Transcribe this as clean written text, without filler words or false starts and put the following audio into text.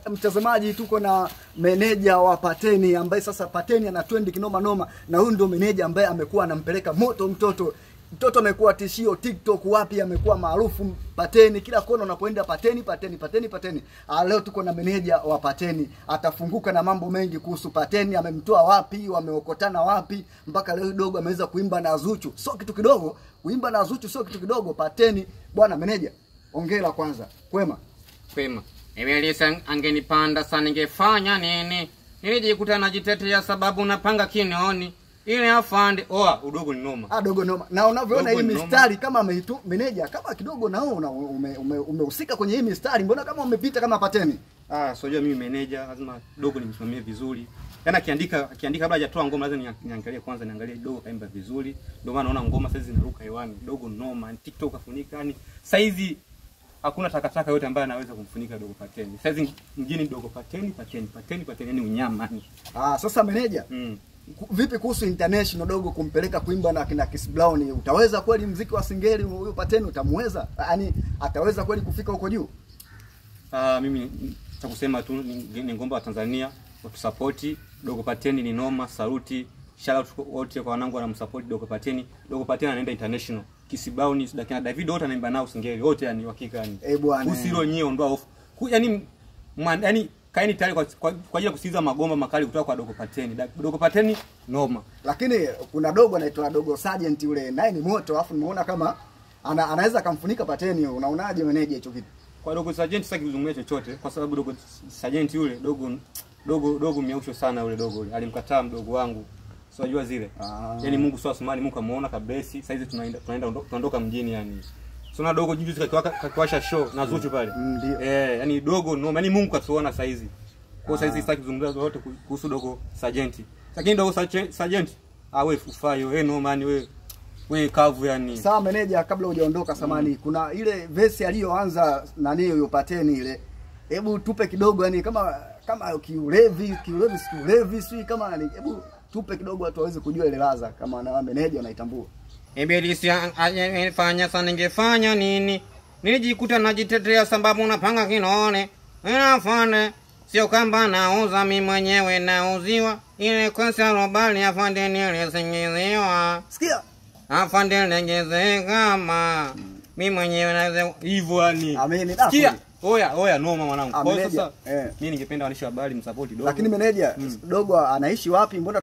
Mtazamaji, tuko na meneja wa Pateni ambaye sasa Pateni ana trend kinoma noma, na huyu ndio meneja ambaye amekuwa anampeleka moto mtoto. Mtoto amekuwa tishio TikTok, wapi amekuwa maarufu Pateni, kila kona unapoenda Pateni. Leo tuko na meneja wa Pateni, atafunguka na mambo mengi kuhusu Pateni, amemtoa wapi, wameokotana wapi, mpaka leo dogo ameweza kuimba na Zuchu. Sio kitu kidogo, kuimba na Zuchu sio kitu kidogo. Pateni bwana meneja, hongera kwanza. Kwema? Kwema. Emelisa angenipanda sana ningefanya nini? Nilijikuta najitetea sababu napanga kinoni. Ile afande, udogo ni noma. Dogo noma. Na unavyoona hii mistari kama ameitu meneja kama kidogo na wewe umehusika kwenye hii mistari, mbona kama umepita kama Pateni? Sio mimi meneja, lazima dogo nimsimamie vizuri. Yaani akiandika kabla hajatoa ngoma lazima niangalie kwanza, niangalie dogo kaimba vizuri. Ndio maana naona ngoma sasa zinaruka hewani. Dogo noma, TikTok afunika yani. Saizi hakuna takataka yote ambaye anaweza kumfunika dogo Pateni. Saizi mjini dogo Pateni yani unyama ni. Sasa meneja, vipi kuhusu international dogo kumpeleka kuimba na kina Chris Brown? Utaweza kweli muziki wa Singeli huyo Pateni utamweza? Yaani ataweza kweli kufika huko juu? Mimi cha kusema tu ni ngomba wa Tanzania watusupport dogo Pateni, ni noma. Saluti, shout out wote kwa wanangu wanamsupport dogo Pateni. Dogo Pateni anaenda international. Chris Brown, Dakina David wote anaimba nao Singeli wote, yani hakika yani. Bwana. Usilo nyie ondoa off. Yani kaeni tayari kwa ajili ya kusikiza magomba makali kutoka kwa dogo Pateni. Dogo Pateni noma. Lakini kuna dogo anaitwa dogo Sergeant yule, naye ni moto, alafu nimeona kama anaweza kumfunika Pateni. Unaonaje meneja hicho kitu? Kwa dogo Sergeant sasa kizungumzia chochote, kwa sababu dogo Sergeant yule dogo miausho sana yule dogo yule. Alimkataa mdogo wangu. Unajua zile. Yaani Mungu sio asumani, Mungu amuona kabesi. Sasa hizi tunaondoka mjini yani. Sona dogo juzi kakiwasha show na Zuchu pale. Yani dogo no, yani Mungu katuona sasa hizi. Kwa sasa hizi sitaki kuzungumza yote kuhusu dogo Sergeant. Lakini dogo Sergeant, wewe ufayo, no man wewe kavu yani. Sawa meneja, kabla hujaondoka samani, kuna ile verse aliyoanza nani huyo Pateni ile. Hebu tupe kidogo yani kama kiulevi si kama yani, hebu tupe kidogo watu waweze kujua ile ladha kama na meneja unaitambua. Emelisa angenifanya sana ningefanya nini? Nilijikuta najitetea sababu napanga kinone. Afande, sio kamba nauza mimi mwenyewe nauziwa. Ile kosa robali afande nilisingiziwa. Sikia. Afande legeze kama mimi mwenyewe nauza hivyo yani. Ameni. Sikia. Oya noma mwanangu. Kwa sasa mimi ningependa waandishi wa habari msupport dogo. Lakini meneja dogo anaishi wapi? Mbona